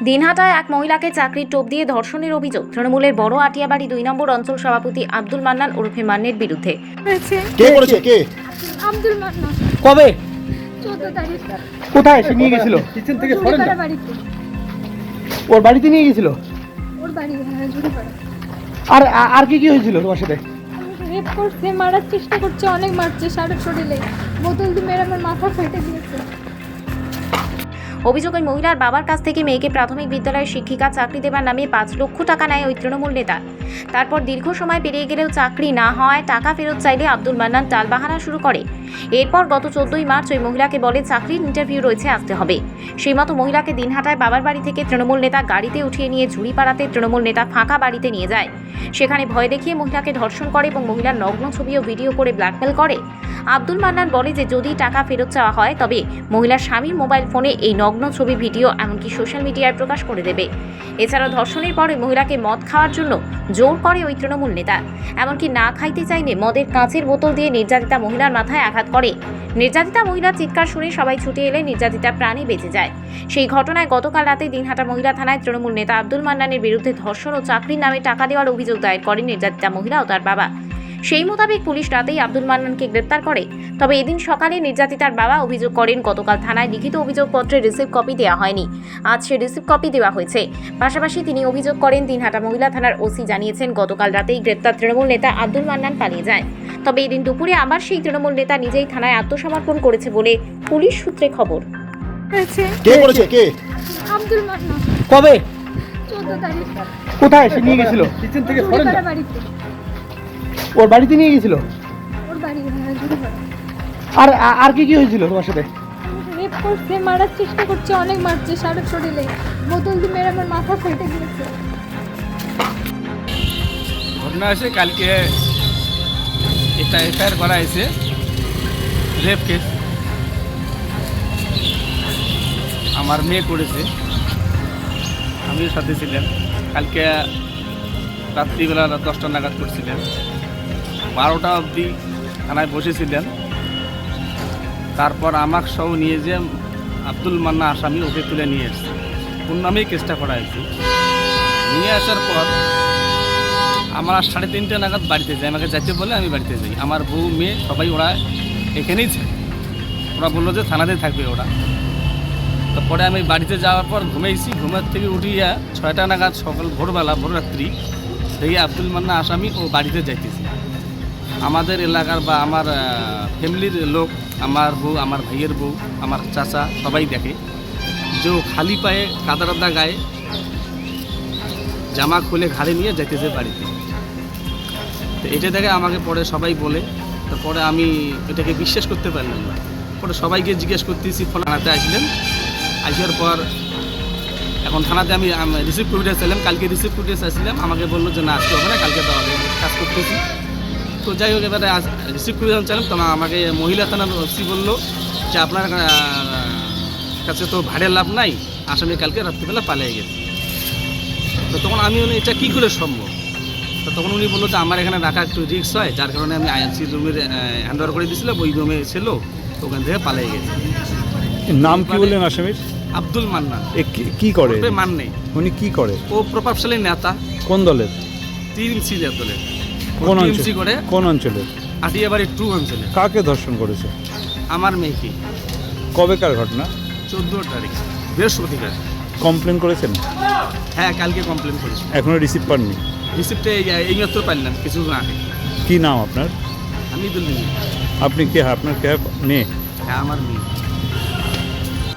দিনহাটায় এক মহিলাকে চাকরির টোপ দিয়ে ধর্ষণের অভিযোগ তৃণমূলের বড় আটিয়াবাড়ি 2 নম্বর অঞ্চল সভাপতি আব্দুল মান্নান ওরফে মান্নের বিরুদ্ধে। কে করেছে? কে? আব্দুল মান্নান। কবে? 14 তারিখ। কোথায় সে নিয়ে গেছিল? কিচেন থেকে সরেন না। বাড়িতে। ওর বাড়িতে নিয়ে গেছিল? ওর বাড়ি জুড়িপাড়া। আর আর কি কি হয়েছিল তোমার সাথে? রেপ করছে, মারার চেষ্টা করছে, অনেক মারছে, সারা শরীরে বোতল দিয়ে মেরে আমার মাথা ফেটে গিয়েছে। অভিযোগ, ওই মহিলার বাবার কাছ থেকে মেয়েকে প্রাথমিক বিদ্যালয়ের শিক্ষিকা চাকরি দেবার নামে 5 লক্ষ টাকা নেয় ওই তৃণমূল নেতা। তারপর দীর্ঘ সময় পেরিয়ে গেলেও চাকরি না হওয়ায় টাকা ফেরত চাইলে আব্দুল মান্নান টালবাহানা শুরু করে। এরপর গত 14ই মার্চ ওই মহিলাকে বলে চাকরির ইন্টারভিউ রয়েছে, আসতে হবে। সেই মতো মহিলাকে দিনহাটায় বাবার বাড়ি থেকে তৃণমূল নেতা গাড়িতে উঠিয়ে নিয়ে ঝুড়িপাড়াতে তৃণমূল নেতা ফাঁকা বাড়িতে নিয়ে যায়। সেখানে ভয় দেখিয়ে মহিলাকে ধর্ষণ করে এবং মহিলার নগ্ন ছবি ও ভিডিও করে ব্ল্যাকমেল করে। আব্দুল মান্নান বলে যে যদি টাকা ফেরত চাওয়া হয় তবে মহিলার স্বামীর মোবাইল ফোনে এই নগ্ন ছবি, ভিডিও এমনকি সোশ্যাল মিডিয়ায় প্রকাশ করে দেবে। এছাড়াও ধর্ষণের পরে মহিলাকে মদ খাওয়ার জন্য জোর করে ওই তৃণমূল নেতা। এমনকি না খাইতে চাইলে মদের কাঁচের বোতল দিয়ে নির্যাতিতা মহিলার মাথায় আঘাত করে। নির্যাতিতা মহিলার চিৎকার শুনে সবাই ছুটে এলে নির্যাতিতা প্রাণে বেঁচে যায়। সেই ঘটনায় গতকাল রাতে দিনহাটা মহিলা থানায় তৃণমূল নেতা আব্দুল মান্নানের বিরুদ্ধে ধর্ষণ ও চাকরির নামে টাকা দেওয়ার অভিযোগ দায়ের করেন নির্যাতিতা মহিলা ও তার বাবা। সেই মোতাবেক পুলিশ রাতেই আব্দুল মান্নানকে গ্রেপ্তার করে। তবে এদিন সকালে নির্যাতিতার বাবা অভিযোগ করেন গতকাল থানায় লিখিত অভিযোগপত্রে রিসিভ কপি দেওয়া হয়নি, আজ সে রিসিভ কপি দেওয়া হয়েছে। পাশাপাশি তিনি অভিযোগ করেন দিনহাটা মহিলা থানার ওসি জানিয়েছেন গতকাল রাতেই গ্রেপ্তার তৃণমূল নেতা আব্দুল মান্নান পালিয়ে যায়। তবে এদিন দুপুরে আবার সেই তৃণমূল নেতা নিজেই থানায় আত্মসমর্পণ করেছে বলে পুলিশ সূত্রে খবর। কে করেছে? কে? আব্দুল মান্নান। কবে? 14 তারিখ। কোথায় সে নিয়ে গেছিল? কিচেন থেকে সরেন না। বাড়িতে। ওর বাড়িতে নিয়ে গেছিল? ওর বাড়ি জুড়িপাড়া। আর আর কি কি হয়েছিল তোমার সাথে? রেপ করছে, মারার চেষ্টা করছে, অনেক মারছে, সারা শরীরে বোতল দিয়ে মেরে আমার মাথা ফেটে গিয়েছে। ঘটনা আছে কালকে একটা এফআইআর করা হয়েছে, রেপ কেস। আমার মেয়ে করেছে, আমিও সাথে ছিলাম। কালকে রাত্রিবেলা 10টা নাগাদ করছিলেন, 12টা অবধি থানায় বসেছিলেন। তারপর আমাকে সহ নিয়ে যে আব্দুল মান্না আসামি, ওকে তুলে নিয়ে এসছে। ওর নামেই কেসটা করা হয়েছে। নিয়ে আসার পর আমরা 3:30 নাগাদ বাড়িতে যাই, আমাকে যাইতে বলে আমি বাড়িতে যাই। আমার বউ, মেয়ে সবাই ওরা এখানেই ছিল। ওরা বললো যে থানাতে থাকবে ওরা। তারপরে আমি বাড়িতে যাওয়ার পর ঘুমাইছি, ঘুমের থেকে উঠিয়া 6টা নাগাদ সকাল ভোরবেলা, ভোররাত্রি দেখি আব্দুল মান্না আসামি ও বাড়িতে যাইতেছি। আমাদের এলাকার বা আমার ফ্যামিলির লোক, আমার বউ, আমার ভাইয়ের বউ, আমার চাচা সবাই দেখে যে ও খালি পায়ে, কাদা গায়ে, জামা খুলে ঘাড়ে নিয়ে যাইতেছে বাড়িতে। তো এটা দেখে আমাকে পরে সবাই বলে, তারপরে আমি এটাকে বিশ্বাস করতে পারলাম না। পরে সবাইকে জিজ্ঞেস করতেছি, ফোন থানাতে আসলেন। আসার পর এখন থানাতে আমি রিসিভ করে আসলাম, কালকে রিসিভ করে আসলাম। আমাকে বললো যে না, আজকে হবে না, কালকে দেওয়া হবে, কাজ করতেছি। তো যাই হোক, এবারে রিসিভ করে চাইলাম। তো আমাকে মহিলা থানার ওসি বললো যে আপনার কাছে তো ভাড়ের লাভ নাই, আসামি কালকে রাত্রিবেলা পালিয়ে গেছে। তো তখন আমি এটা কী করে সম্ভব? তো তখন উনি বললো যে আমার এখানে রাখা একটু রিস্ক হয়, যার কারণে আমি আইএনসি রুমের হ্যান্ড ওভার করে দিয়েছিলাম। ওই রুমে ছিল, তো ওখান থেকে পালিয়ে গেছে। নাম কি বললেন আসামির? আব্দুল মান্নান। কি করে? মান নেই। উনি কি করে? ও প্রভাবশালী নেতা। কোন দলের? টিএমসি দলের। কোন টিএমসি করে? কোন অঞ্চলের? আটিয়াবাড়ি 2 অঞ্চলে। কাকে ধর্ষণ করেছে? আমার মেয়েকে। কবেকার ঘটনা? 14 তারিখ, বৃহস্পতিবার। কমপ্লেন করেছেন? হ্যাঁ, কালকে কমপ্লেন করেছি। এখনো রিসিভ পাননি? রিসিপ্টে এইমাত্র পারলাম কিছুক্ষণ আগে। কি নাম আপনার? আমি দিল্লি। আপনি কে? আপনার কে মেয়ে? হ্যাঁ, আমার মেয়ে।